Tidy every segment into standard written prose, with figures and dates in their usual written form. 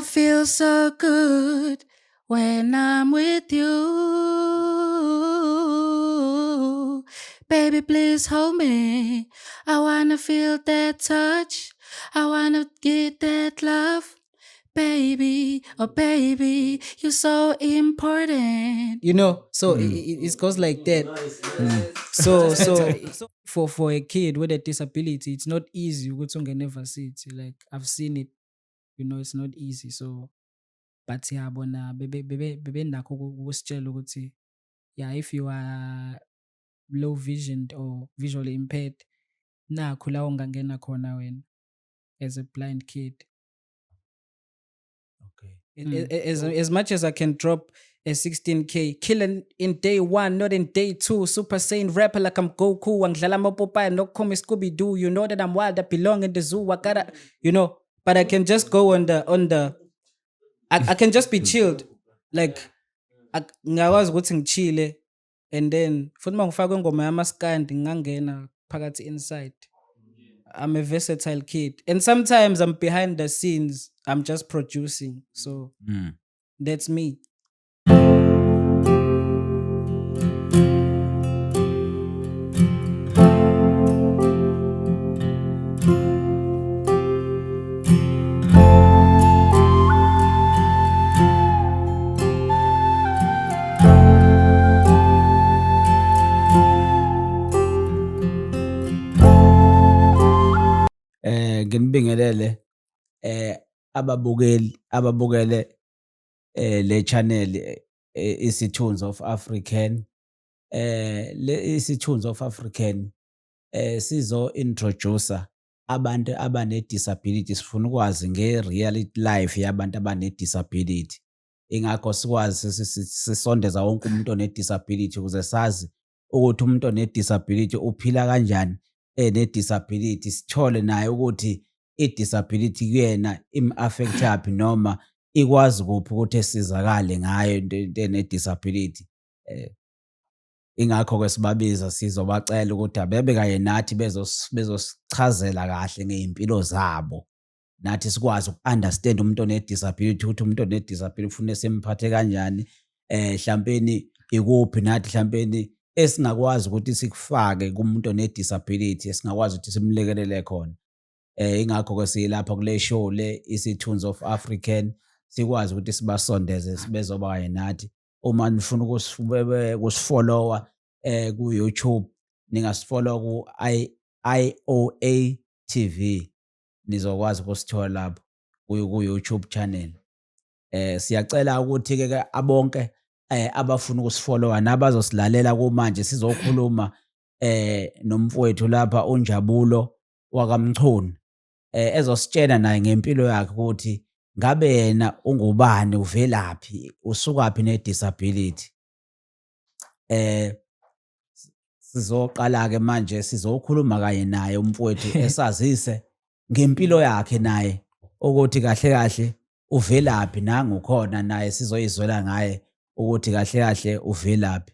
feel so good when I'm with you. Baby, please hold me. I wanna feel that touch. I wanna get that love. Baby, oh baby, you're so important. So it goes like that. So for a kid with a disability, it's not easy ukuthi ungene varsity. Like I've seen it, it's not easy. So but siyabona bebenakho ukusitshela ukuthi yeah, if you are low visioned or visually impaired, nakho la ungangena khona wena as a blind kid. Okay. As much as I can drop a 16K, killing in day one, not in day two. Super Saiyan rapper like I'm Goku. Angdlala Popeye, no call me Scooby Doo. You know that I'm wild. I belong in the zoo. I gotta, but I can just go on the. I can just be chilled, like ngiyakwazi ukuthi ngichile, and then futhi mangifaka ingoma yamaskandi ngingangena phakathi inside. I'm a versatile kid, and sometimes I'm behind the scenes. I'm just producing, so that's me. Nginibingelele ababukele le channel isithunzi of African isithunzi of African sizo introducer abantu abane disability. Sifuna ukwazi nge-reality life yabantu abane disability, ingakho sikwazi sisondeza wonke umuntu one disability ukuze sazi ukuthi umuntu one disability uphila kanjani ne-disability, sithole naye ukuthi i-disability kuyena im-affect yaphi noma ikwazi kuphi ukuthi esizakale ngayo into ene-disability. Ingakho-ke sibabiza sizobacela ukuthi abebe kanye nathi bezosichazela kahle ngey'mpilo zabo, nathi sikwazi uku-understand umuntu one-disability ukuthi umuntu one-disability kufuneka simphathe kanjani. Hlampeni ikuphi nathi hlampeni esingakwazi ukuthi sikufake kumuntu one-disability, esingakwazi ukuthi simlekelele khona. Ingakho-ke siyilapha kule show le isithunzi of African, sikwazi ukuthi sibasondeze bezoba kanye nathi. Uma nifuna ukusifolowa ku-YouTube, ningasifolowa ku-IOA TV, nizokwazi ukusithola lapho ku-YouTube channel. Siyacela ukuthi-ke abonke abafuna ukusifolowa nabazosilalela kumanje sizokhuluma nomfowethu lapha uNjabulo wakamchunu, ezositshela naye ngempilo yakhe ukuthi ngabe yena ungubani, uvelaphi, usukaphi ne-disability. Sizoqala-ke manje sizokhuluma kanye naye umfowethu esazise ngempilo yakhe naye ukuthi kahle kahle uvelaphi, nangu ukhona naye sizoyizwela ngaye ukuthi kahle kahle uvelaphi.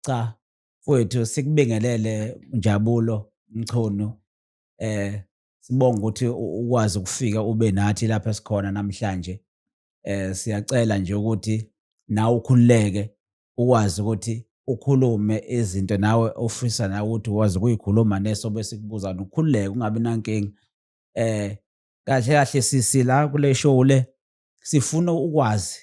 Cha mfowethu, sikubingelele Njabulo Mchunu, sibonga ukuthi ukwazi ukufika ube nathi lapha esikhona namhlanje. Siyacela nje ukuthi nawe ukhululeke ukwazi ukuthi ukhulume izinto nawe ofisa nawe ukuthi ukwazi ukuyikhuluma nesobe sikubuza, nokukhululeka ungabi nankinga. Kahle kahle sisila kule show le sifuna ukwazi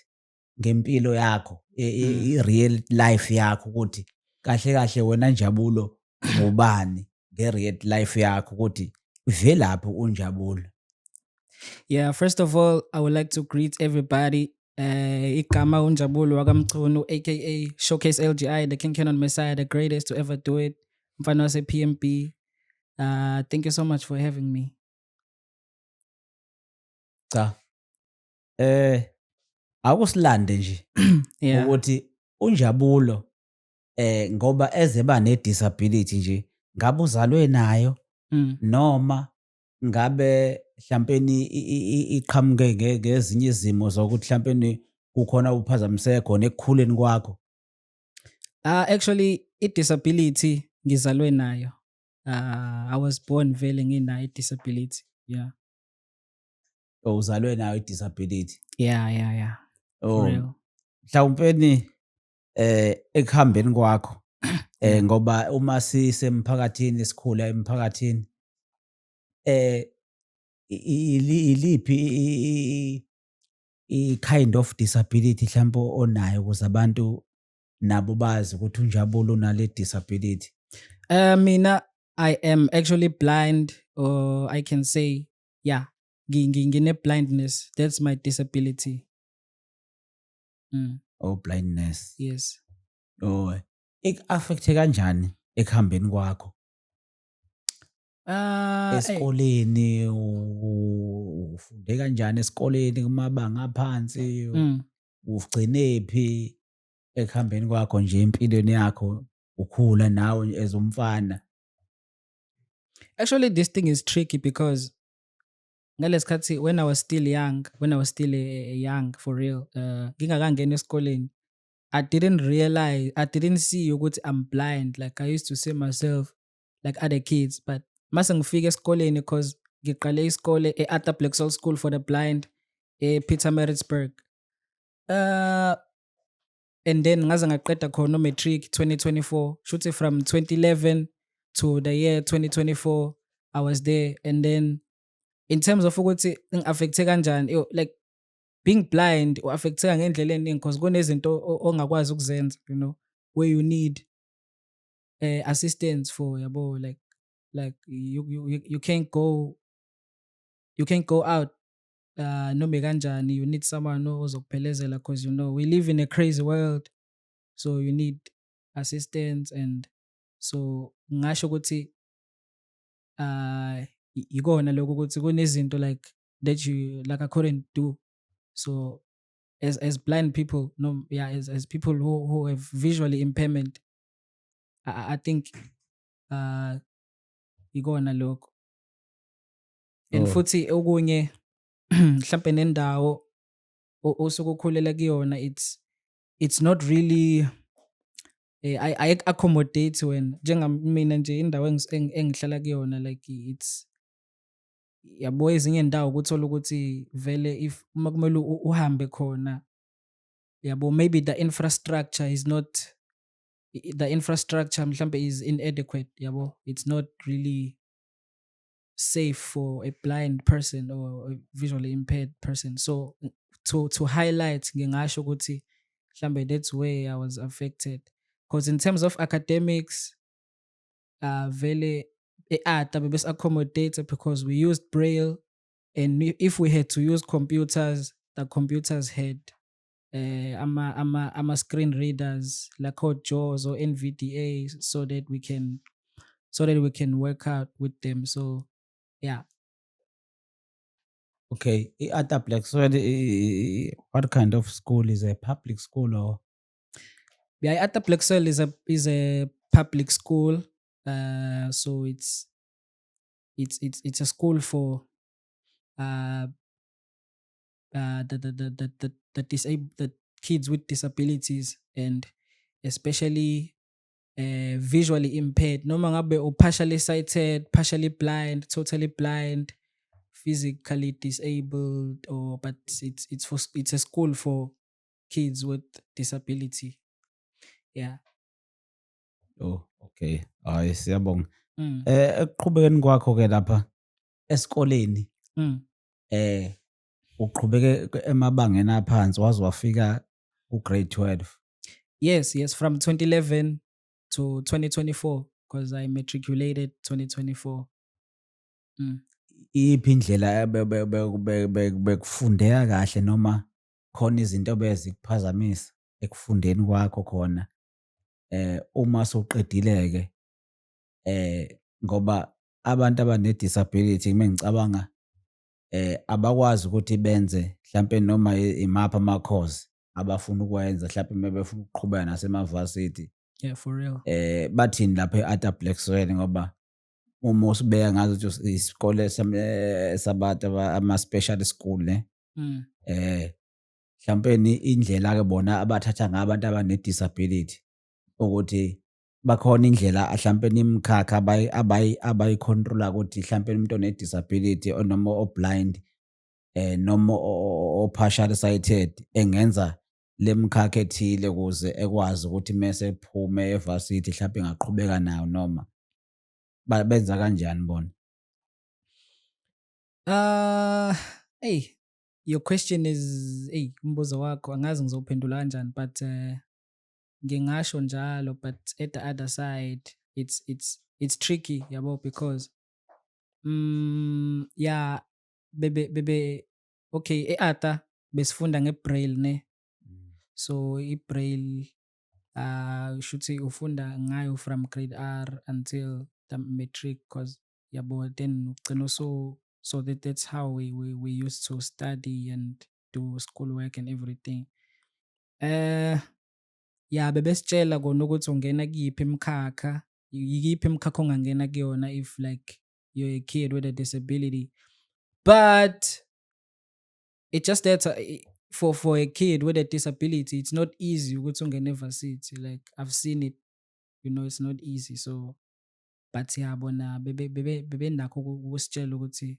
ngempilo yakho, i-real life yakho ukuthi kahle kahle wena Njabulo ubani nge-real life yakho ukuthi uvelaphi uNjabulo. Yeah, first of all, I would like to greet everybody. Igama uNjabulo wakamchunu, aka Showcase LGI, the King Canon Messiah, the greatest to ever do it. Mfana wase PMP. Thank you so much for having me. Cha. Akusilande nje Yeah. ukuthi uNjabulo ngoba ezeba ne-disability nje, ngabe uzalwe nayo noma ngabe hlampeni iqhamuke ngezinye izimo zokuthi hlampeni kukhona uphazamiseko khona ekukhuleni kwakho? Actually, i-disability ngizalwe nayo. I was born vele nginayo i-disability. Yeah. uzalwe nayo i-disability. Yeah. For Oh, real. mhlawumpeni ekuhambeni kwakho Yeah. ngoba uma sisemphakathini sikhula emphakathini iliphi i-kind of disability mhlampe onayo ukuze abantu nabo bazi ukuthi uNjabulo unale disability? Mina, I am actually blind, or I can say, yeah, ngine blindness. That's my disability. Oh, blindness. Yes. Oh, ik-affect-e kanjani ekuhambeni kwakho? Hey, Esikoleni ufunde kanjani esikoleni kumabanga aphansi? Ugcinephi ekuhambeni kwakho nje empilweni yakho ukhula nawe as umfana? actually, this thing is tricky because ngalesikhathi when I was still young, young for real, ngingakangena esikoleni, I didn't see ukuthi I'm blind. Like I used to see myself like other kids, but mase ngifika esikoleni because ngiqale isikole e-Arthur Blacksoul School for the Blind Pietermaritzburg. And then ngaze ngaqeda khona matric 2024. Shuthi from 2011 to the year 2024 I was there. And then in terms of ukuthi ngi-affecte kanjani, like being blind u-affecteka ngendlela eningi because kunezinto ongakwazi ukuzenza, where you need assistance for, yabo, like you can't go out noma kanjani. You need someone ozokuphelezela because we live in a crazy world, so you need assistance. And so ngasho ukuthi ikona lokho ukuthi kunezinto like that I couldn't do. So as blind people, no, yeah, as people who have visually impairment, I think ikona lokho. And Oh. futhi okunye mhlambe nendawo osukukhulela kuyona, it's not really I accommodate when njengamina nje indawo engihlala kuyona, like it's, yabo, ezinye indawo ukuthola ukuthi vele if uma kumele uhambe khona, yabo, maybe the infrastructure mhlambe is inadequate, yabo. It's not really safe for a blind person or a visually impaired person. So to highlight ngingasho ukuthi mhlambe that's where I was affected, because in terms of academics, vele e-Arthur bebes accommodated because we used braille, and if we had to use computers, the computers had ama screen readers like JAWS or NVDA, so that we can work out with them. So yeah. Okay, i-Arthur Blacksoul, what kind of school? Is a public school or? Yeah, Arthur Blacksoul is a public school. So it's a school for the kids with disabilities, and especially visually impaired. Noma ngabe or partially sighted, partially blind, totally blind, physically disabled, but it's a school for kids with disability. Yeah. Oh, okay. Hayi, siyabonga. Mm. Ekuqhubekeni kwakho ke lapha esikoleni, Mm. uqhubeke emabangeni aphansi waze wafika ku-grade 12. Yes, from 2011 to 2024, because I matriculated 2024. Iyiphi indlela bekufundeka kahle noma khona izinto bezikuphazamisa ekufundeni kwakho khona uma sowuqedile-ke, ngoba abantu abane-disability mengicabanga abakwazi ukuthi benze mhlampe noma imaphi ama-course abafuna ukwenza, mhlampe mebefuna ukuqhubeka nasemavasithi. Yeah, for real. Bathini lapha e-Arthur Blacksoul, ngoba uma usibeka ngazo ukuthi isikole sabantu ama-special school ne, mhlampeni indlela-ke bona abathatha ngayo abantu abane-disability ukuthi bakhona indlela mhlampeni imikhakha abayi-control-a ukuthi mhlampeni umuntu one-disability noma o-blind noma partial sighted engenza lemkhakha ethile ukuze ekwazi ukuthi mase ephume evarsity mhlawumbe engaqhubeka nayo noma benza kanjani bona? Hey, your question is, hey, umbuzo wakho angazi ngizophendula kanjani, but ngingasho njalo, but at the other side it's tricky yabo, because yeah, bebe okay, e-Atha besifunda ngebraille ne. So ibraille shuthi ufunda ngayo from grade R until the matric, cause yabo then ugcina so that's how we used to study and do schoolwork and everything. Yeah, bebesitshela kona ukuthi ungena kuyiphi imikhakha, yikiphi imikhakha ongangena kuyona if like you're a kid with a disability. But it's just that for a kid with a disability, it's not easy ukuthi ungene evarsity. Like I've seen it, it's not easy. So but yeah, bona bebenakho ukusitshela ukuthi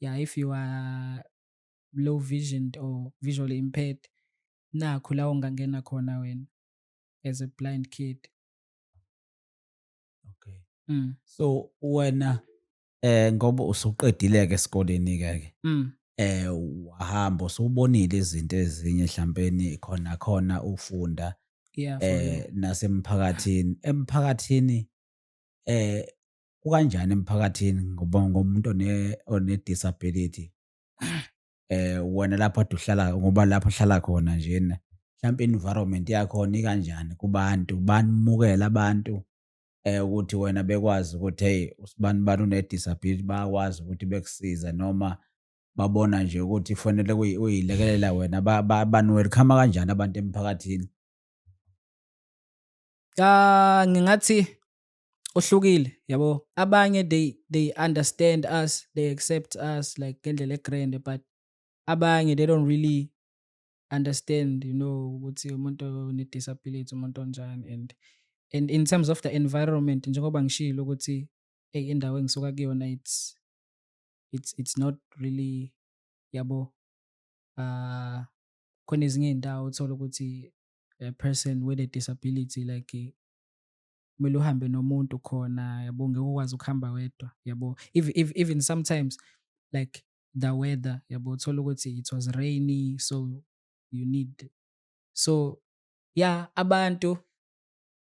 yeah, if you are low visioned or visually impaired, nakho la ungangena khona wena as a blind kid. Okay. Mm. So wena ngoba usuqedile-ke esikoleni-ke wahamba usubonile izinto ezinye mhlawumpeni khona ufunda Yeah, for real. nasemphakathini. Emphakathini kukanjani emphakathini ngoba ngomuntu one-disability wena lapho kade uhlala ngoba lapho uhlala khona njena mhlawumbe i-environment yakhona ikanjani kubantu, banimukela abantu ukuthi wena bekwazi ukuthi hey usibani bani une-disability bayakwazi ukuthi bekusiza noma babona nje ukuthi kufanele uyilekelela wena bani-welcome kanjani abantu emphakathini? Ngingathi uhlukile yabo. Abanye they understand us, they accept us like ngendlela egrande, but abanye they don't really understand, ukuthi umuntu one-disability umuntu onjani. And in terms of the environment, njengoba ngishilo ukuthi hey, indawo engisuka kuyona it's not really yabo. Khona ezinye iy'ndawo uthola ukuthi a person with a disability like kumele uhambe nomuntu khona yabo, ngeke ukwazi ukuhamba wedwa yabo. Even sometimes like the weather yabo, uthola ukuthi it was rainy, so you need, so yeah, abantu,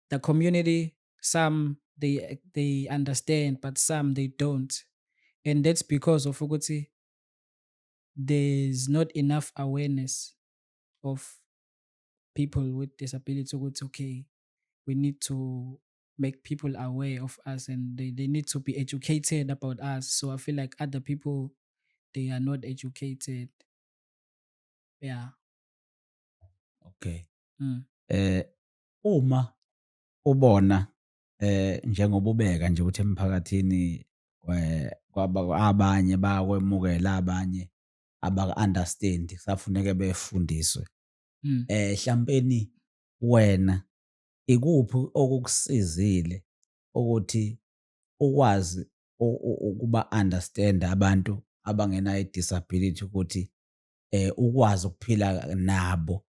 the community, some they understand, but some they don't. And that's because of ukuthi there's not enough awareness of people with disability ukuthi okay, we need to make people aware of us, and they need to be educated about us. So I feel like other people, they are not educated. Yeah. Okay. Mm. Uma ubona njengoba ubeka nje ukuthi emphakathini abanye bayakwemukela abanye abaka-understand kusafuneke befundiswe. Mhlawumpeni wena ikuphi okukusizile ukuthi ukwazi ukuba understand abantu abangenayo i-disability ukuthi ukwazi ukuphila nabo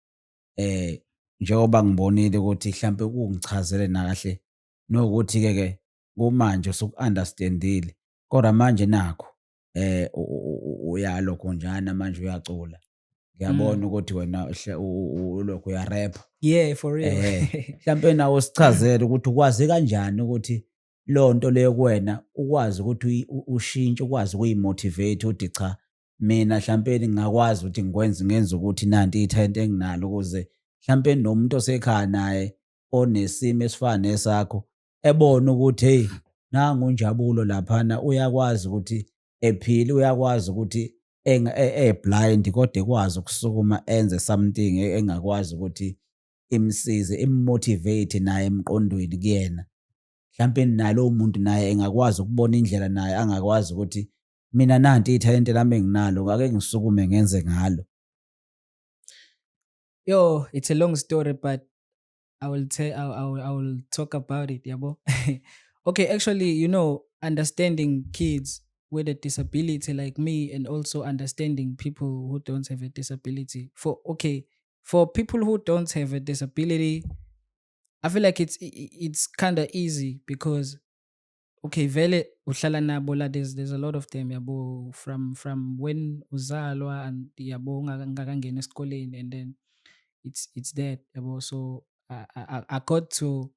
njengoba ngibonile ukuthi mhlampe kungichazele nakahle nokuthi-ke kumanje usuku-understand-ile kodwa manje nakho uyalokhunjana manje uyacula. Ngiyabona ukuthi wena ulokhu uyarepha. Yeah, for real. Mhlampe nawe usichazele ukuthi ukwazi kanjani ukuthi leyo nto leyo kuwena ukwazi ukuthi ushintshe, ukwazi ukuyimotivate uthi cha, mina mhlampeni ngingakwazi ukuthi ngenze ukuthi nanti ithalente enginalo ukuze mhlampe nomuntu osekhaya naye onesimo esifana nesakho ebone ukuthi hey, nangu uNjabulo laphana uyakwazi ukuthi ephile, uyakwazi ukuthi blind kodwa ekwazi ukusukuma enze something engakwazi ukuthi imsize, immotivate naye emqondweni kuyena. Mhlawumbe nalowo muntu naye engakwazi ukubona indlela naye angakwazi ukuthi mina nanti ithalente lami enginalo ngake ngisukume ngenze ngalo. Yo, it's a long story, but I will talk about it, yabo. Okay, actually, understanding kids with a disability like me, and also understanding people who don't have a disability. For people who don't have a disability, I feel like it's kind of easy because okay, vele uhlala nabo la, there's a lot of them yabo, from when uzalwa and yabo ngakangena esikoleni, and then it's that yabo. So I got to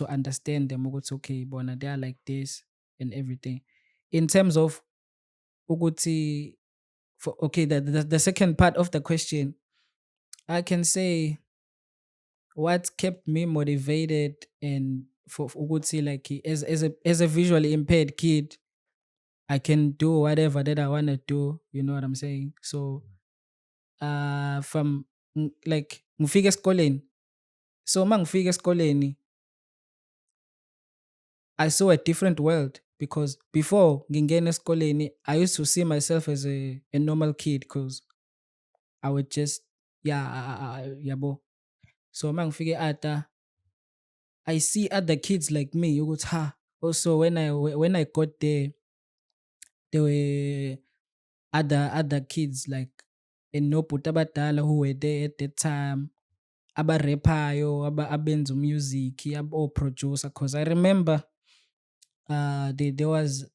understand them ukuthi okay bona they are like this and everything. In terms of ukuthi for okay, the second part of the question, I can say what kept me motivated and for ukuthi like as a visually impaired kid, I can do whatever that I want to do, you know what I'm saying? So from like ngifika esikoleni, so mangifika esikoleni I saw a different world, because before ngingena esikoleni I used to see myself as a normal kid because I would just yabo. So mangifike ada I see other kids like me ukuthi ha, also when I got there were other kids like enobhuti abadala who were there at that time, abarephayo, abenza music, abo-producer. Because I remember there was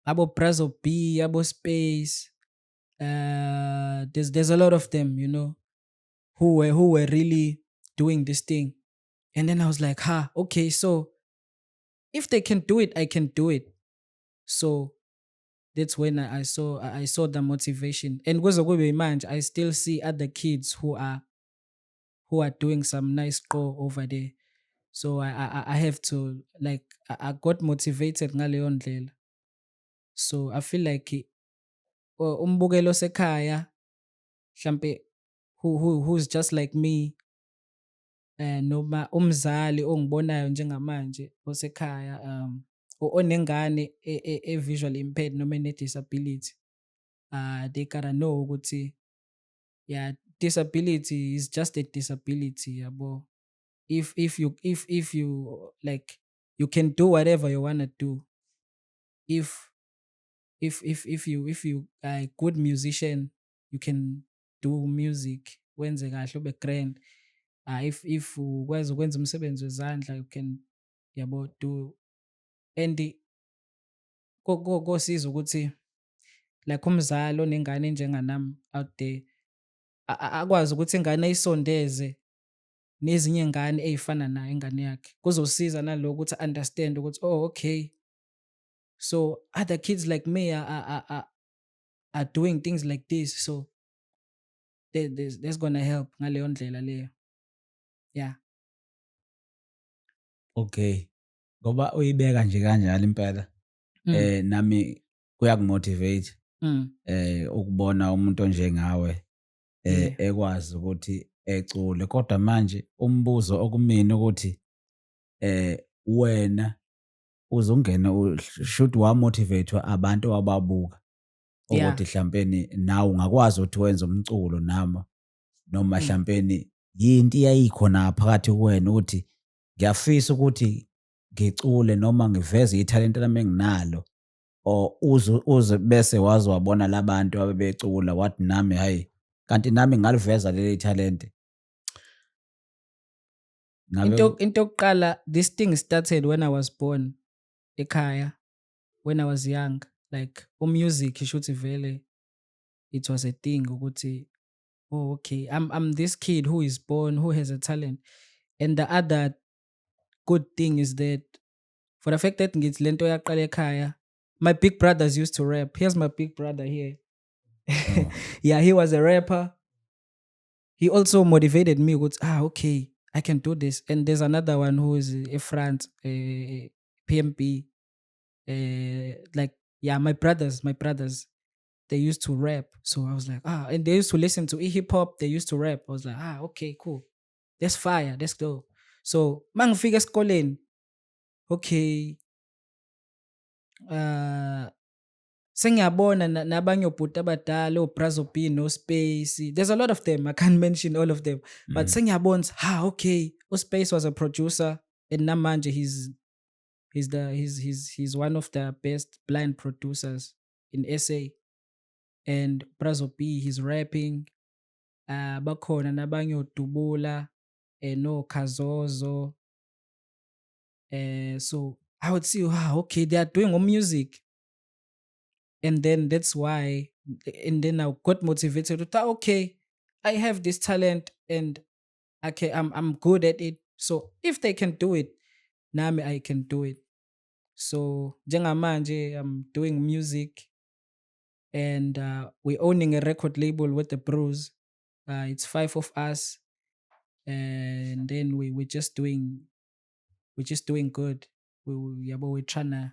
abo Brazo B, abo Space, there's a lot of them, you know, who were really doing this thing. And then I was like, okay, so if they can do it, I can do it. So that's when I saw the motivation. And mind, I still see other kids who are doing some nice go over there. So I have to like I got motivated ngaleyo ndlela. So I feel like umbukelo sekhaya mhlambe who's just like me, noma umzali ongibonayo njengamanje osekhaya, onengane visually impaired noma ene disability, they gotta know ukuthi yeah, disability is just a disability yabo. If you like, you can do whatever you want to do. If you are a good musician, you can do music, wenze kahle ube grand. If ukwazi ukwenza umsebenzi wezandla, you can yabo do. And kosiza ukuthi like umzali onengane enjenganami out there akwazi ukuthi ingane ayisondeze nezinye ingane ezifana nayo ingane yakhe, kuzosiza naloko ukuthi understand ukuthi oh okay, so other kids like me are doing things like this, so that's gonna help ngaleyo ndlela leyo. Yeah. Okay. Ngoba uyibeka nje kanjalo impela, nami kuyakumotivate Mm. ukubona umuntu onjengawe Yeah. ekwazi ukuthi ecule. Kodwa manje umbuzo okumina ukuthi wena uzungena should wamotivatewa abantu ababuka Yeah. ukuthi hlambeni nawe ungakwazi ukuthi wenze umculo noma Mm. hlambeni yinto yayikhona phakathi kuwena ukuthi ngiyafisa ukuthi ngicule noma ngiveze ithalente lami enginalo, or uze bese wazi wabona labantu abebecula wathi nami hayi kanti nami ngaliveza leli talente. Into yokuqala, this thing started when I was born ekhaya, when I was young. Like music ishuthi vele it was a thing ukuthi oh okay, I'm this kid who is born, who has a talent. And the other good thing is that for the fact that ngithi lento yaqala ekhaya, my big brothers used to rap. Here's my big brother here. Oh. Yeah, he was a rapper. He also motivated me with okay, I can do this. And there's another one who is a friend, PMP. Like yeah, my brothers, they used to rap. So I was like, and they used to listen to hip hop, they used to rap. I was like, okay, cool. That's fire. Let's go. So mangifika esikoleni, okay, sengiyabona nabanye obhuti abadala, oBrazo B, no Space. There's a lot of them. I can't mention all of them. But sengiyabona okay, uSpace was a producer and namanje He's one of the best blind producers in SA. And Brazo B, he's rapping. Bakhona nabanye oDubula, no Kazozo. So I would see, wow, okay, they are doing more music. And then that's why, and then I got motivated to thought, okay, I have this talent and okay, I'm good at it. So if they can do it, nami I can do it. So njengamanje I'm doing music, and we're owning a record label with the Bros. It's 5 of us, and then we're just doing good. Yeah, but we're trying to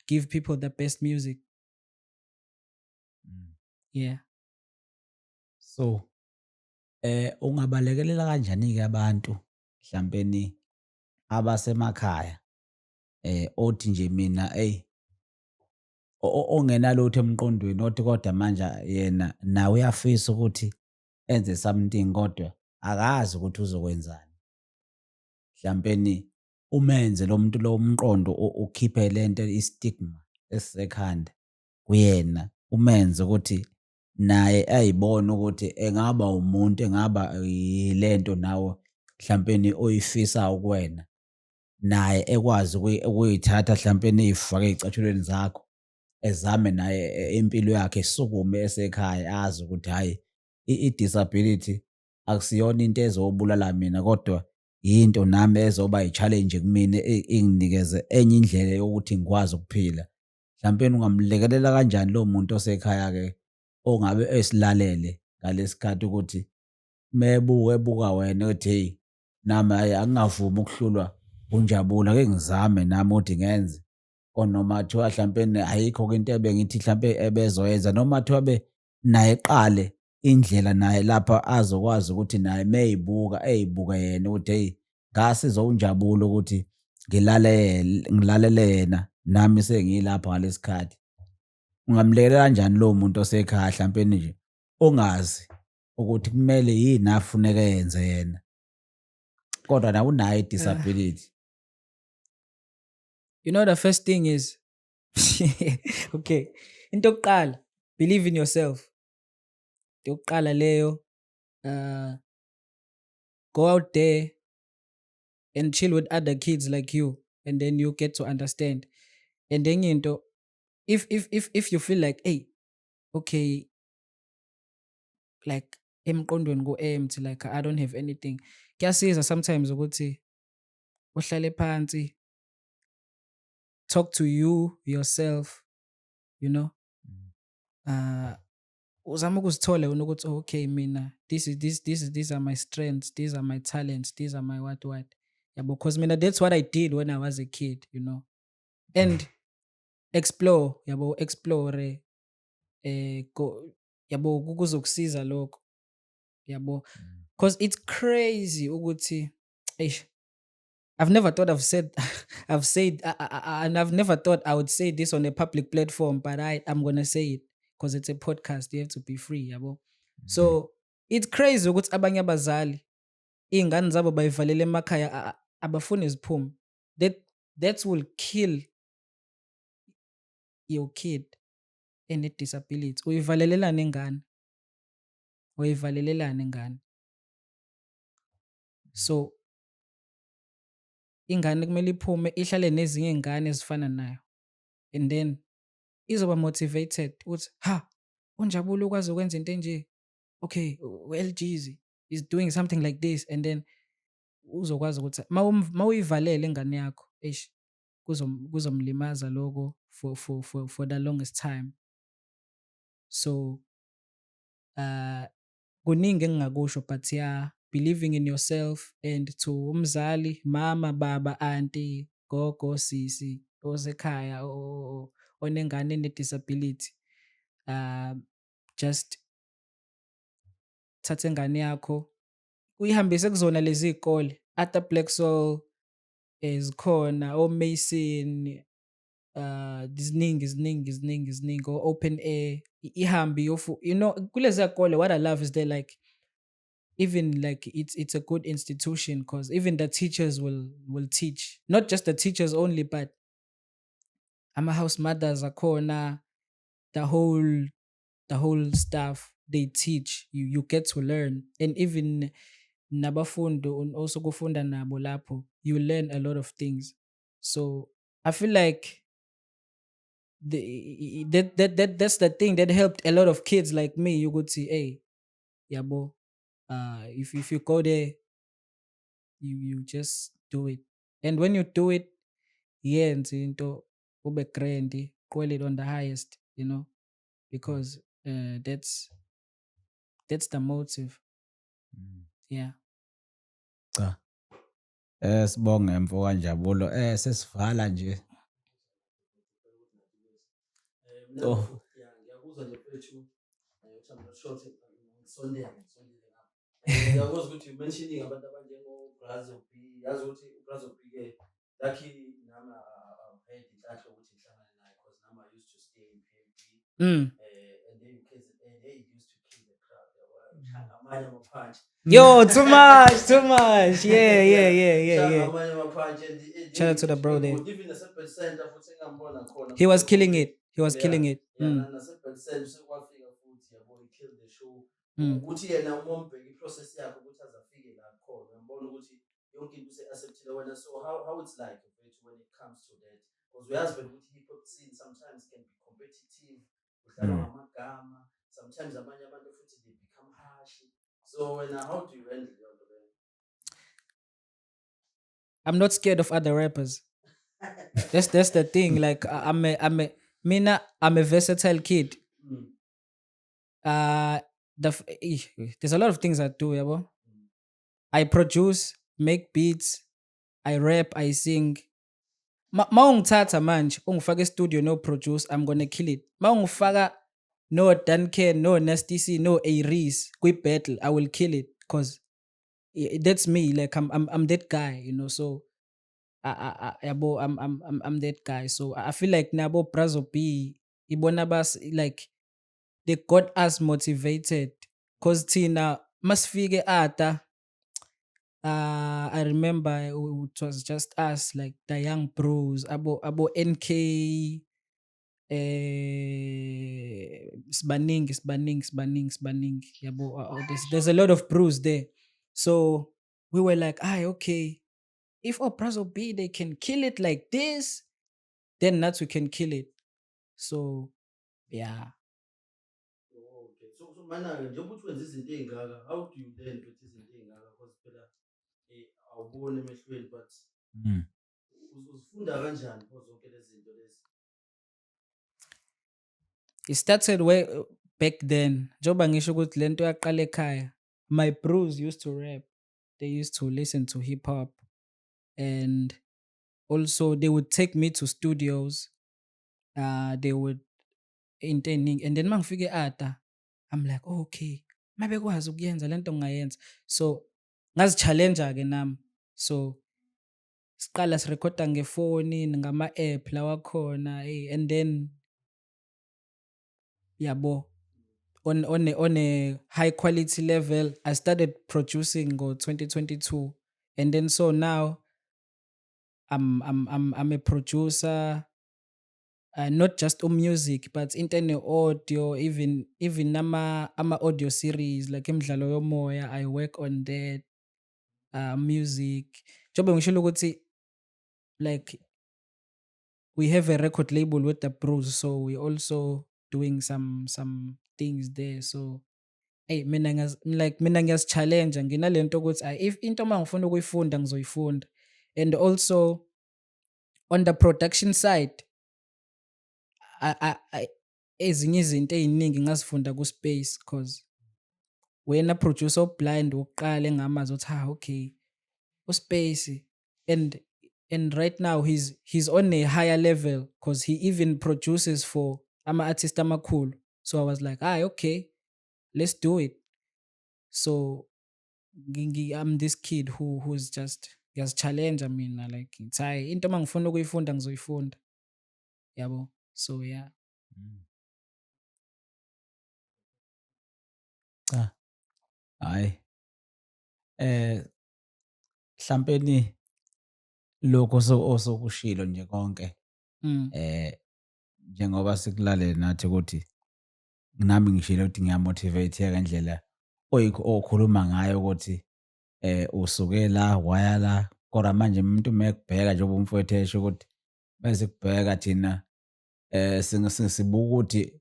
give people the best music. Yeah. So ungabalekelela kanjani ke abantu mhlawumbe abasemakhaya othi nje mina ongenalutho emqondweni othi kodwa manje yena nawe uyafisa ukuthi enze something kodwa akazi ukuthi uzokwenzani. Mhlawumpeni umenze lo muntu lo umqondo ukhiphe lento i-stigma esisekhanda kuyena, umenze ukuthi naye ayibone ukuthi engaba umuntu, engaba yilento nawe mhlawumpeni oyifisayo kuwena. Naye ekwazi ukuyithatha mhlawumpeni ey'fake ey'cathulweni zakho, ezame naye impilo yakhe esukume esekhaya azi ukuthi hhayi i-disability akusiyona into ezobulala mina kodwa yinto nami ezoba i-challenge kumina inginikeze enye indlela yokuthi ngikwazi ukuphila. Mhlawumpeni ungamlekelela kanjani lowo muntu osekhaya-ke ongabe esilalele ngalesi khathi ukuthi ebuka wena ethi hheyi nami hhayi angingavumi ukuhlulwa unjabula, ake ngizame nami ukuthi ngenze. Or noma kuthiwa mhlawumpeni ayikho-ke into ebengithi mhlampe ebezoyenza noma kuthiwa naye eqale indlela naye lapha azokwazi ukuthi naye meyibuka ey'buke yena ukuthi hheyi ngasiza unjabulo ukuthi ngilalele yena nami sengilapha ngalesi khathi. Ungamlekelela kanjani lowo muntu osekhaya mhlawumpeni nje ongazi ukuthi kumele yini afuneka eyenze yena kodwa nawe unayo i-disability? You know, the first thing is, okay, into yokuqala, believe in yourself. Into yokuqala leyo, go out there and chill with other kids like you, and then you get to understand. And then into, if you feel like, hey, okay, like emqondweni ku-empty, like I don't have anything, kuyasiza sometimes ukuthi uhlale phansi, talk to you yourself, you know. Uzama ukuzithola wena ukuthi okay, mina these are my strengths, these are my talents, these are my what. Yeah, because mina that's what I did when I was a kid, you know. And explore, yabo, explore go, yabo, kuzokusiza lokho, yabo. Because it's crazy ukuthi I've never thought I've said and I've never thought I would say this on a public platform, but I'm gonna say it because it's a podcast. You have to be free, yabo. So it's crazy ukuthi abanye abazali iy'ngane zabo bayivalele emakhaya abafuni ziphume. That will kill your kid ene-disability. Uyivalelelani ingane. So ingane kumele iphume ihlale nezinye iy'ngane ezifana nayo, and then izoba motivated ukuthi unjabulo ukwazi ukwenza into enje, okay, u-LG is doing something like this, and then uzokwazi ukuthi mawuyivalele ingane yakho kuzomlimaza lokho for the longest time. So kuningi engingakusho, but yeah, believing in yourself, and to umzali, mama, baba, auntie, gogo, sisi osekhaya onengane ene-disability, just thatha ingane yakho uyihambise kuzona lezi iy'kole, Arthur Black Soul zikhona, o-Mason, ziningi o-Open Air, ihambe you know, kulezi kole what I love is they like even like it's a good institution because even the teachers will teach, not just the teachers only, but ama-house mothers akhona, the whole the whole staff they teach you get to learn, and even nabafundi also kufunda nabo lapho you learn a lot of things. So I feel like that's the thing that helped a lot of kids like me. You could see, hey, yabo, if you go there, you just do it, and when you do it, yenze into ube grand, call it on the highest, because that's the motive. Yeah. Cha. Sibonge mfo kaNjabulo. Sesivala nje. Mina So, ngiyakuzwa nje mfethu, ukuthi I'm not sure ukuthi ngisondele ngapha. Ngiyakuzwa ukuthi you mentioning abantu abanjengo-Brazzo B. Yazi ukuthi u-Brazzo B-ke lakhi nami I've heard inhlanhla ukuthi ngihlangane naye because nami I used to stay in PNB. And then they used to kill the crowd. Shanga amanye amaphanchi. Yo, too much. Yeah. Amanye amaphanchi and Shout out to the bro there. even naseBed Center futhi engambona khona. He was killing it. Killing it. Yeah, naseBed Center sekwafika futhi yabo he killed the show. Ukuthi yena uma umbheka iprocess yakhe ukuthi aze afike la khona uyabona ukuthi yonke into use-acceptile wena. So how it's like when it comes to that, because uyazi vele ukuthi hip hop scene sometimes can be competitive, kudlalwa ngamagama, sometimes abanye abantu futhi they become harsh. So how do you handle your leyo? I'm not scared of other rappers. That's the thing. Like I'm a versatile kid. There's a lot of things I do, yabo. I produce, make beats, I rap, I sing. Ma ungithatha manje ungifaka studio no produce, I'm gonna kill it. Ma ungifaka no Duncan, no Nasty C, no Aries kwi battle, I will kill it because that's me. Like I'm that guy, So yabo, I'm that guy. So I feel like nabo Brazzo B, ibona bas like they got us motivated because tina masifike ata. I remember it was just us, like the young bros, abo NK, Sbaning, yabo. There's a lot of bros there. So we were like, okay, if Brazzo B they can kill it like this, then Nuts we can kill it. So yeah. Okay. So mana-ke njengoba uthi wenza izinto ey'ngaka, how do you then put izinto ey'ngaka? Because phela awuboni emehlweni, but uzifunda kanjani pho zonke lezi zinto lezi? It started way back then. Njengoba ngisho ukuthi lento yaqala ekhaya. My bros used to rap. They used to listen to hip hop, and also they would take me to studios. They would entertaining, and then mangifike ata, I'm like, okay, mabekwazi ukuyenza lento ngayenza. So ngazi-challenge ke nami. So siqala sirekhoda ngefoni ngama-app lawa khona, and then yabo, on a high quality level, I started producing go 2022, and then so now I'm a producer, not just on music but internet audio, even ama audio series like Imdlalo Yomoya, I work on that. Music, njengoba ngishilo ukuthi like we have a record label with the bros, so we also doing some things there. So hey, mina ngiyazi-challenge, nginalento ukuthi if into uma ngifuna ukuyifunda ngizoyifunda. And also on the production side, ezinye izinto ey'ningi ngazifunda ku-Space because wena producer oblind wokuqala engamazi ukuthi okay, uSpace, and right now he's on a higher level because he even produces for ama-artist amakhulu. So I was like, okay, let's do it. So I'm this kid who's just challenge. I mean, like it's into uma ngifuna ukuyifunda ngizoyifunda, yabo. So yeah. Cha. Hayi. eh mhlawumpeni lokho osokushilo nje konke, Mm. njengoba sikulalele nathi ukuthi nami ngishilo ukuthi ngiyamotivateka ngendlela okhuluma ngayo ukuthi usuke la waya la, kodwa manje umuntu mekubheka njengoba umfowethu esho ukuthi mese kubheka thina sibuka ukuthi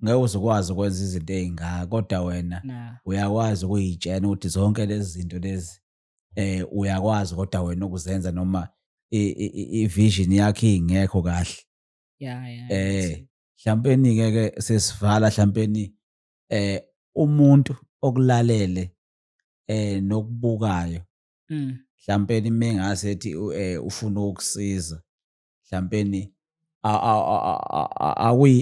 ngeke uze ukwazi ukwenza izinto ey'ngaka, kodwa wena Nah. uyakwazi ukuy'tshena ukuthi zonke lezi zinto lezi uyakwazi kodwa wena ukuzenza noma i-vision yakho ingekho kahle. Yeah, that's Eh it. Mhlampeni-ke sesivala mhlampeni umuntu okulalele nokubukayo Mm. mhlampeni mengase ethi ufuna ukukusiza mhlampeni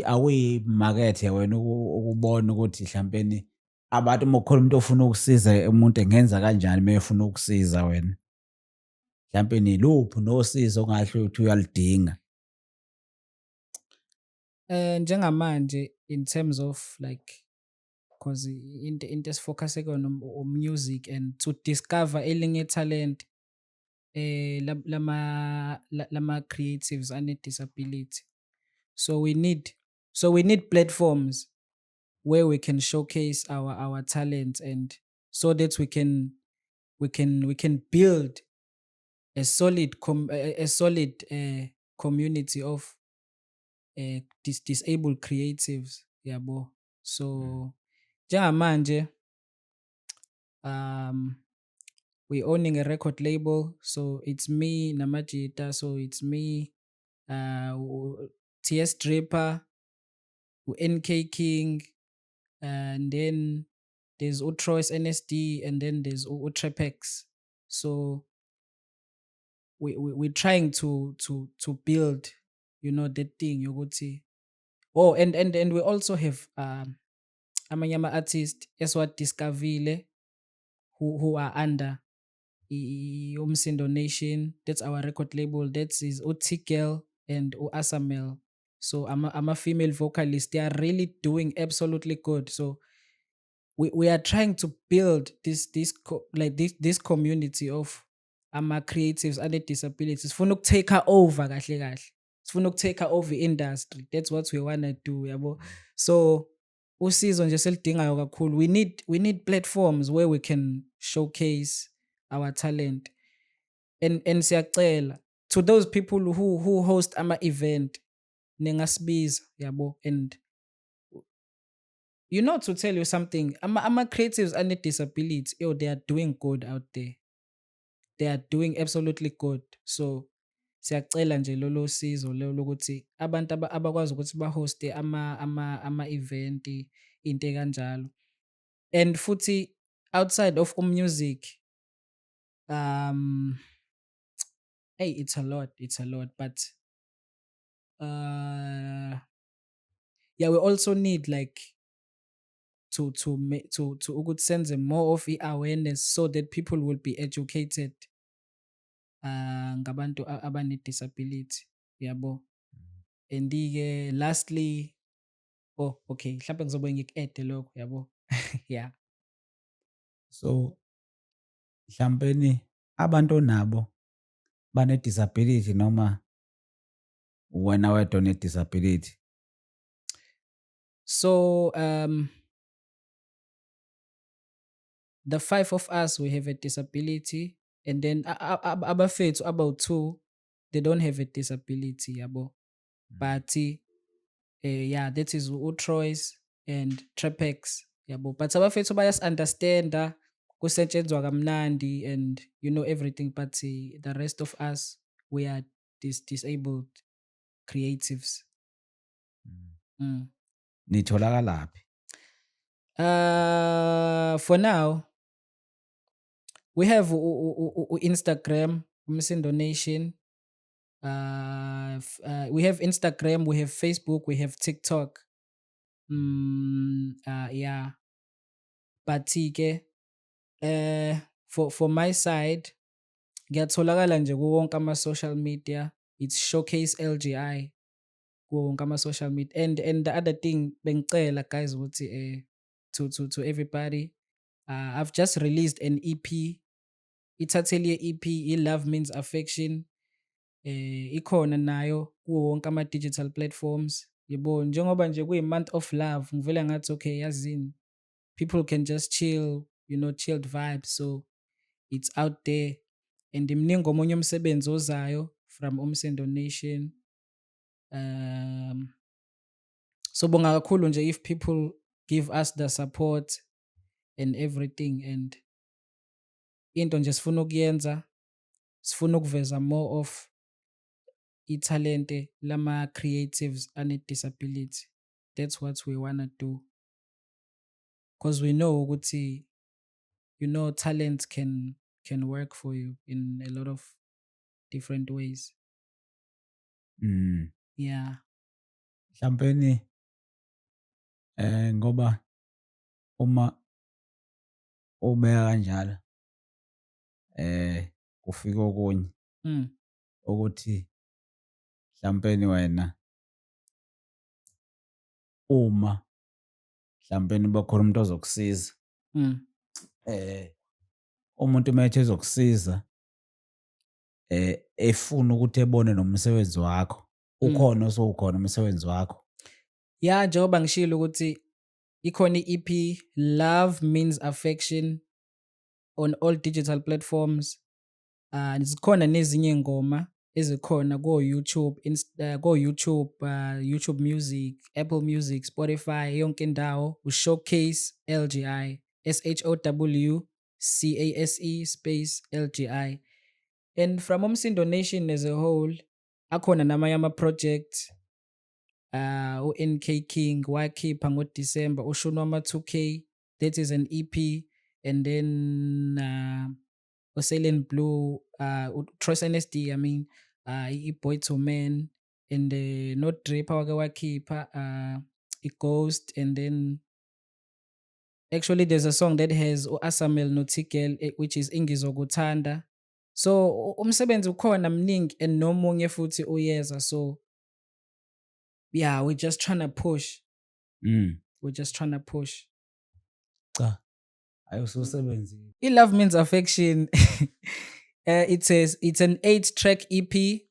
awuyimakethe wena ukubona ukuthi mhlampeni abantu uma kukhona umuntu ofuna ukusiza umuntu engenza kanjani uma efuna ukusiza wena. Mhlampeni iluphi nosizo ongahle uthi uyalidinga. Njengamanje in terms of like, cause into esifocuse kuyona music and to discover elinye talent lama creatives ane disability. So we need platforms where we can showcase our talents, and so that we can build a solid community of disabled creatives, yabo. So njengamanje we owning a record label, so it's me Namajita, so it's me, TS Draper, NK King, and then there's Utroy's NSD, and then there's Utrepex. So we're trying to build, that thing yokuthi. Oh, and we also have amanye ama-artists esiwadiscavile who are under Umsindo Nation. That's our record label. That is Utigel and Asamel. So I'm a female vocalist. They are really doing absolutely good. So we are trying to build this community of creatives and disabilities. Sifuna ukutake over kahle kahle. Sifuna ukutake over industry. That's what we wanna do, yabo. So usizo nje selidingayo kakhulu. We need platforms where we can showcase our talent. And siyacela to those people who host event, ningasibiza, yabo. And to tell you something, creatives and disabilities, they are doing good out there. They are doing absolutely good. So siyacela nje lolo sizo lelo lokuthi abantu abakwazi ukuthi bahoste ama-event into kanjalo. And futhi outside of music, hey, it's a lot, but yeah, we also need like to ukuthi senze more of awareness so that people will be educated ngabantu abane-disability, yabo. And ke lastly, okay, mhlawumbe ngizobe ngiku-add lokho, yabo. Yeah. So mhlampeni abantu onabo bane-disability noma wena wedwa one-disability? So the 5 of us, we have a disability, and then abafethu about 2, they don't have a disability, yabo. But yeah, that is Utroy's and Trepex, yabo. But abafethu bayas-understanda, kusetshenzwa kamnandi, and everything. But the rest of us, we are disabled creatives. Nitholakalaphi? For now, we have Instagram, Umsindo Nation. We have Instagram, we have Facebook, we have TikTok. Yeah. But ke for my side, ngiyatholakala nje kuwo wonke ama-social media. It's Showcase LGI kuwo wonke ama-social media. And the other thing bengicela guys ukuthi to everybody, I've just released an EP ithatheli ye-EP i-Love Means Affection ikhona nayo kuwo wonke ama-digital platforms yebo njengoba nje kuyi-month of love ngivela ngathi okay yazini people can just chill, chilled vibes. So it's out there. And imningi omunye umsebenzi ozayo from Umsendo Nation. So bonga kakhulu nje if people give us the support and everything. And into nje sifuna ukuyenza, sifuna ukuveza more of italente lama creatives ane disability. That's what we wanna do. Because we know ukuthi talent can work for you in a lot of different ways. Yeah. Mhlawumbe ngoba uma ubeka kanjalo kufika okunye ukuthi mhlawumbe wena uma mhlawumbe bakhona umuntu ozokusiza umuntu manje ezokusiza efuna ukuthi ebone nomsebenzi wakho ukhona osowukhona umsebenzi wakho. Yeah, njengoba ngishilo ukuthi ikhona i-EP Love Means Affection on all digital platforms. Zikhona nezinye ngoma ezikhona ko-YouTube, YouTube Music, Apple Music, Spotify, yonke indawo uShowcase LGI, SHOWCASE space LGI. And from Umsindo Nation as a whole, akhona namanye ama-project u-NK King wakhipha ngoDisemba uShunwama 2K, that is an EP. And then uSailen Blue, Troyce NSD, Boy to Man, and Not Draper wake wakhipha iGhost. And then actually there's a song that has uAsamel Notikel which is Ingizokuthanda. So umsebenzi ukhona mningi and nomunye futhi uyeza. So yeah, we're just trying to push. We're just trying to push. Cha. Ayususebenzi. Love Means Affection. It's an 8-track EP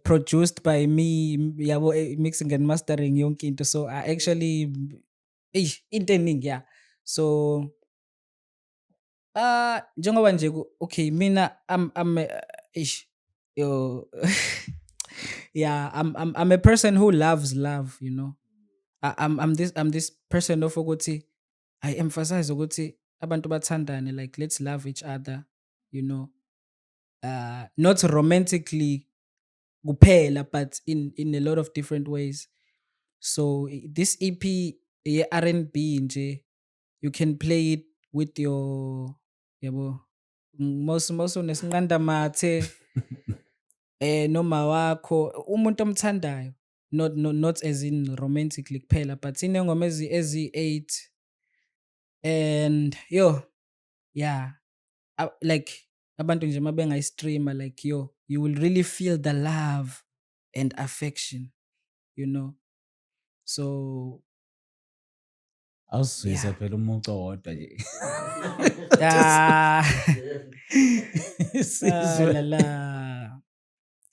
produced by me, mixing and mastering yonke into. So I actually intending, yeah. So njengoba nje okay mina I'm yeah, I'm a person who loves love, I'm this person of ukuthi I emphasize ukuthi abantu bathandane, like let's love each other, not romantically kuphela but in a lot of different ways. So this EP R&B nje, you can play it with your most nesinqanda mathe noma wakho umuntu omthandayo, not as in romantically kuphela but inengoma ezi-8. And yeah, like abantu nje mabengayistreama, like you will really feel the love and affection, so awusizwe phela umuntu owodwa nje. La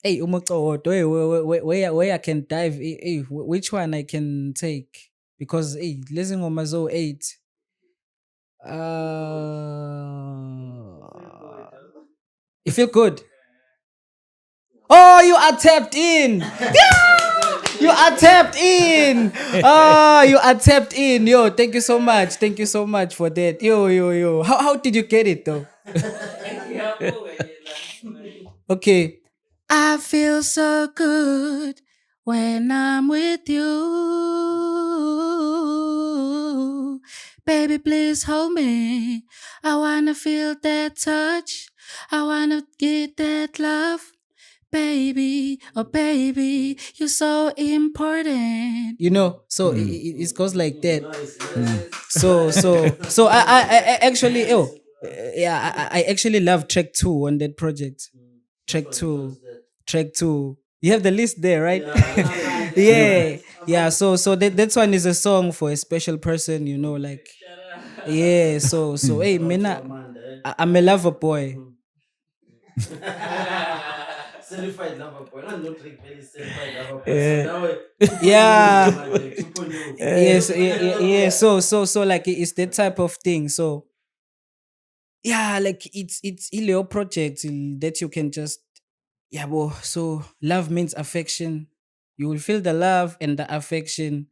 hey umuntu owodwa where I can dive, which one I can take, because lezi ngoma zo-8 you feel good. Oh, you are tapped in. You are tapped in. Oh, you are tapped in. Yo, thank you so much. Thank you so much for that. Yo. How did you get it though? Okay. I feel so good when I'm with you. Baby, please hold me. I wanna feel that touch. I wanna get that love. Baby, oh baby, you're so important. So it goes like that. So I actually, I actually love track 2 on that project. Track 2. You have the list there, right? Yeah. So that one is a song for a special person, like. Yeah. So hey, mina. I'm a lover boy. Certified lover boy. Not Drake Bell is certified lover boy. So now Yeah. 2.0. Yes, yeah. So like it's that type of thing. So yeah, like it's ileo project that you can just yeah, bo. So love means affection. You will feel the love and the affection.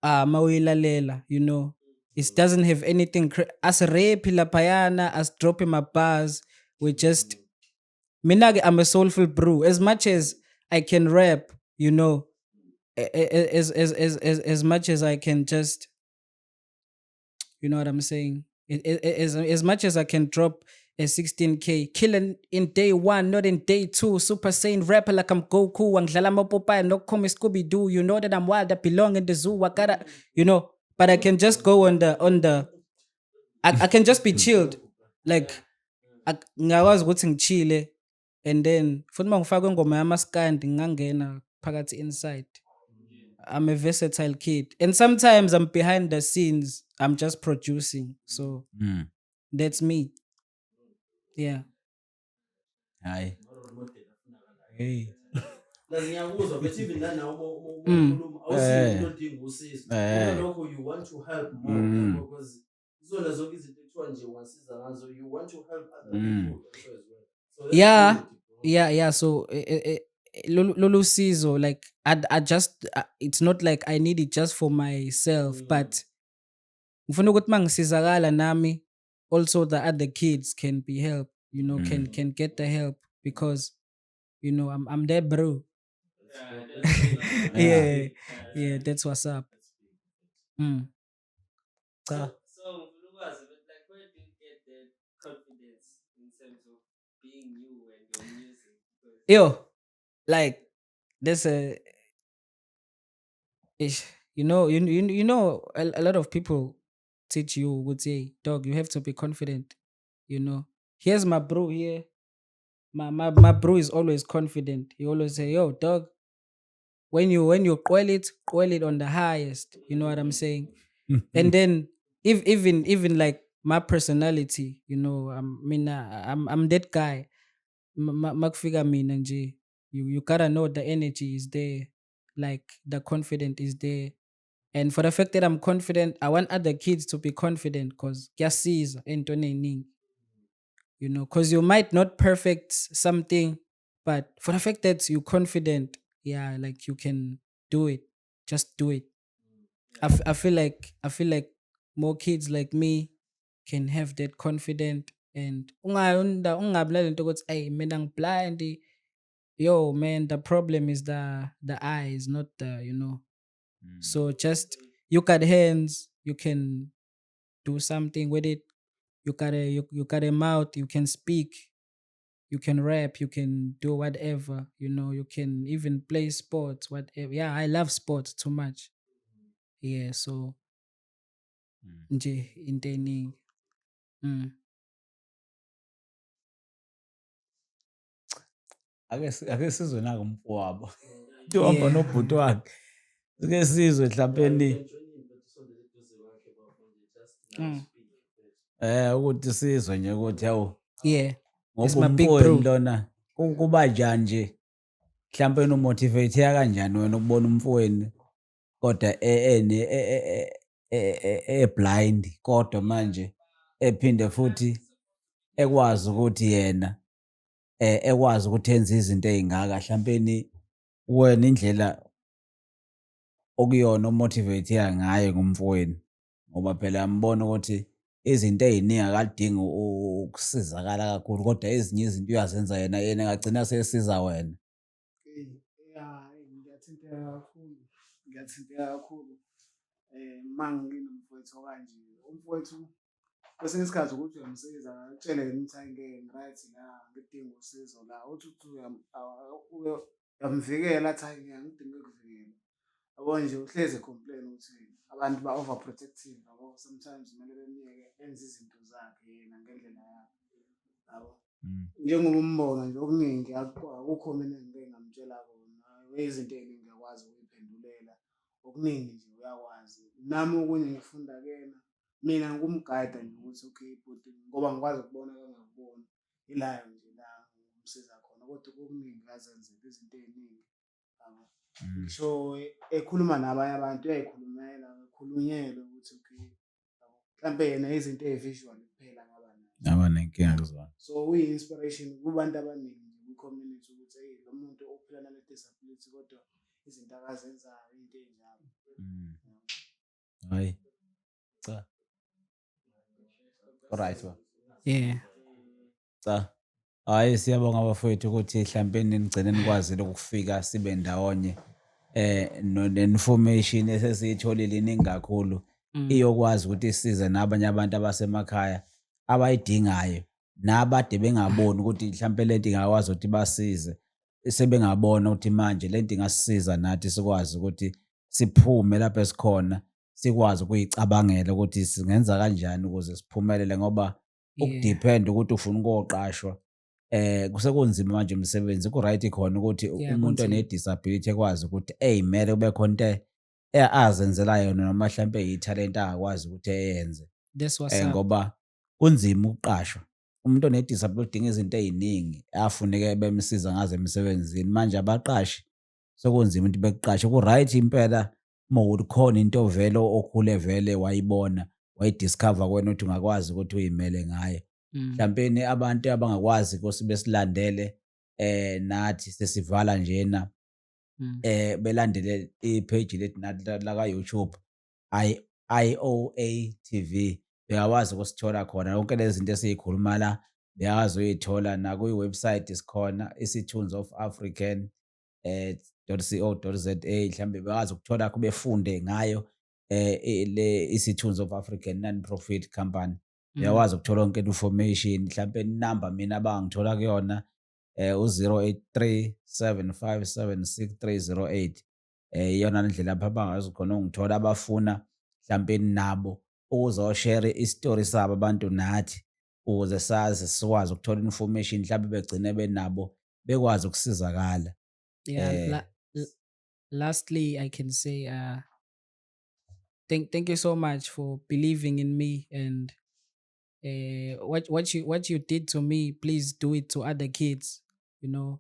Mawilalela, you know. It doesn't have anything as rap lapayana, as dropping my bars. We just Minage, I'm a soulful brew. As much as I can rap, you know, as much as I can just, you know what I'm saying? As much as I can drop a 16K, killing in day one, not in day two. Super Saiyan rapper like I'm Goku. Angdlala Popeye, no call me Scooby Doo. You know that I'm wild. I belong in the zoo. I gotta, you know. But I can just go on the. I can just be chilled, like ngiyakwazi ukuthi ngichile and then futhi mangifaka ingoma yamaskandi ngingangena phakathi inside. I'm a versatile kid. And sometimes I'm behind the scenes. I'm just producing. So that's me. Yeah. Hayi. Hey. Ngiyakuzwa but even nanawo ukhuluma awusiyo udinga usizo. Lokho you want to help more because zona zonke izinto ekuthiwa nje wasiza ngazo you want to help other people also as well. So that's Yeah. So lolu sizo, like I just it's not like I need it just for myself, but ngifuna ukuthi mangisizakala nami also the other kids can be helped, you know, can get the help because you know I'm there, bro. Yeah, that's what's up. Cha. So Lukwazi, but like where do you get that confidence in terms of being you and your music? Because Yo, like there's a you know a lot of people teach you would say, dog, you have to be confident, you know. Here's my bro here. My bro is always confident. He always say, yo, dog, when you call it on the highest, you know what I'm saying? And then if even like my personality, you know, I'm that guy. Makfika mina nje. You gotta know the energy is there, like the confidence is there. And for the fact that I'm confident, I want other kids to be confident because kuyasiza entweni eningi. You know, because you might not perfect something, but for the fact that you're confident, yeah, like you can do it. Just do it. I feel like more kids like me can have that confident and ungabi nalento ukuthi hey mina blind. Yo man, the problem is the eyes, not the, you know. So just you got hands, you can do something with it. You got a mouth, you can speak, you can rap, you can do whatever, you know, you can even play sports, whatever. Yeah, I love sports too much. Yeah, so nje into eningi. Ake sizwe nako umfowabo. Uhamba nobhuti wakhe. Sike sizwe mhlawumbe ukuthi sizwe nje ukuthi hawu Yeah, it's ngoba my big umfowenu bro. lona kuba njani nje mhlawumbe umotivate kanjani wena ukubona umfowenu kodwa blind kodwa manje ephinde futhi ekwazi ukuthi yena ekwazi ukuthi enze izinto ey'ngaka mhlawumpeni wena indlela okuyona omotivate-eka ngayo ngumfowenu ngoba phela yambona ukuthi izinto ey'ningi akadingi ukusizakala kakhulu kodwa ezinye izinto uyazenza yena engagcina sesiza wena. Ngiyathinteka kakhulu uma nginomfowethu okanje. Umfowethu kwesinye isikhathi ukuthi uyamsiza akutshele yena ukuthi hhayi ngeke ngi-right la ngidinga usizo la uthi uyamvikela athi hhayi ngidinga ukuvikela. Yabo nje uhlezi ecomplain ukuthi abantu ba-overprotective yabo. Sometimes kumele bemyeke enze izinto zakhe yena ngendlela yakhe yabo. Njengoba umbona nje okuningi akukho mina engike ngamtshela kona. Izinto ey'ningi uyakwazi ukuy'phendulela okuningi nje uyakwazi. Nami okunye ngifunda kuyena mina ngikumgayida nje ukuthi okay bhuti ngoba ngikwazi ukubona kangakubona ilayo nje la ngimsiza khona kodwa okuningi uyazenzela izinto ey'ningi yabo. Ngisho ekhuluma nabanye abantu uyayikhulumela ekhulunyelwe ukuthi okay yabo mhlampe yena izinto ey'visual kuphela ngaba nazo. abanenkinga kuzona. So uyi-inspiration kubantu abaningi nje kwi-community ukuthi hey lo muntu uphila nale disability kodwa izinto akazenzayo into ey'njalo. Hayi. Cha. Alright ba. Yeah. Cha. Hayi siyabonga bafowethu ukuthi mhlampe nigcine nikwazile ukufika sibe ndawonye ne-information esesiyitholile iningi kakhulu iyokwazi ukuthi isize nabanye abantu abasemakhaya abayidingayo nabade bengaboni ukuthi mhlampe lento ingakwazi ukuthi basize sebengabona ukuthi manje lento ingasisiza nathi sikwazi ukuthi siphume lapho esikhona sikwazi ukuyicabangela ukuthi singenza kanjani ukuze siphumelele ngoba ukudepend ukuthi ufuna ukuyoqashwa kusekunzima manje umsebenzi ku-right khona ukuthi Yeah, umuntu kunzima. one-disability ekwazi ukuthi ey'mele kube khona into azenzela yona noma mhlampe yithalente angakwazi ukuthi eyenze That's what's up. ngoba kunzima ukuqashwa umuntu one-disability udinga izinto ey'ningi afuneke bemsiza ngazo emsebenzini manje abaqashi sekunzima ukuthi bekuqashe ku-right impela uma ukuthi khona into vele okhule vele wayibona wayidiscover kwena ukuthi ungakwazi ukuthi uyimele ngayo mhlampeni abantu abangakwazi ukuthi besilandele nathi sesivala njena belandele ipage lethu nathi la YouTube IOA TV beyakwazi ukusithola khona yonke lezi zinto esiyikhuluma la beyakwazi uyithola na kwi-website sikhona isithunzi of African .co.za mhlambe beyakwazi ukuthola befunde ngayo le isithunzi of African non-profit company uyakwazi ukuthola yonke information mhlampe inamba mina abangithola kuyona u-083 7576308 iyona ndlela lapha abangazi khona ungithola abafuna mhlampe nabo ukuzoshare isitori sabo abantu nathi ukuze sazi sikwazi ukuthola information mhlambe begcine benabo bekwazi ukusizakala. Yeah. Lastly, I can say thank you so much for believing in me and what you did to me, please do it to other kids. You know,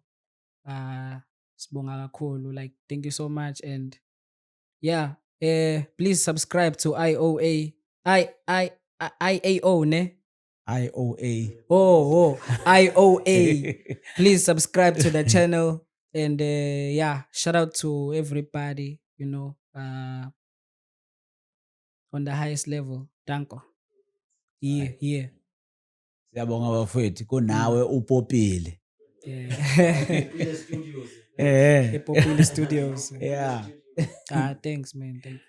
sibonga kakhulu. Like, thank you so much, and yeah, please subscribe to IAO ne. IOA. Oh, IOA. Please subscribe to the channel and yeah, shout out to everybody. You know, on the highest level. Danko. Yeah. Siyabonga bafowethu kunawe upopile. Yeah. Populi Studios. Yeah. Thanks, man. Thank you.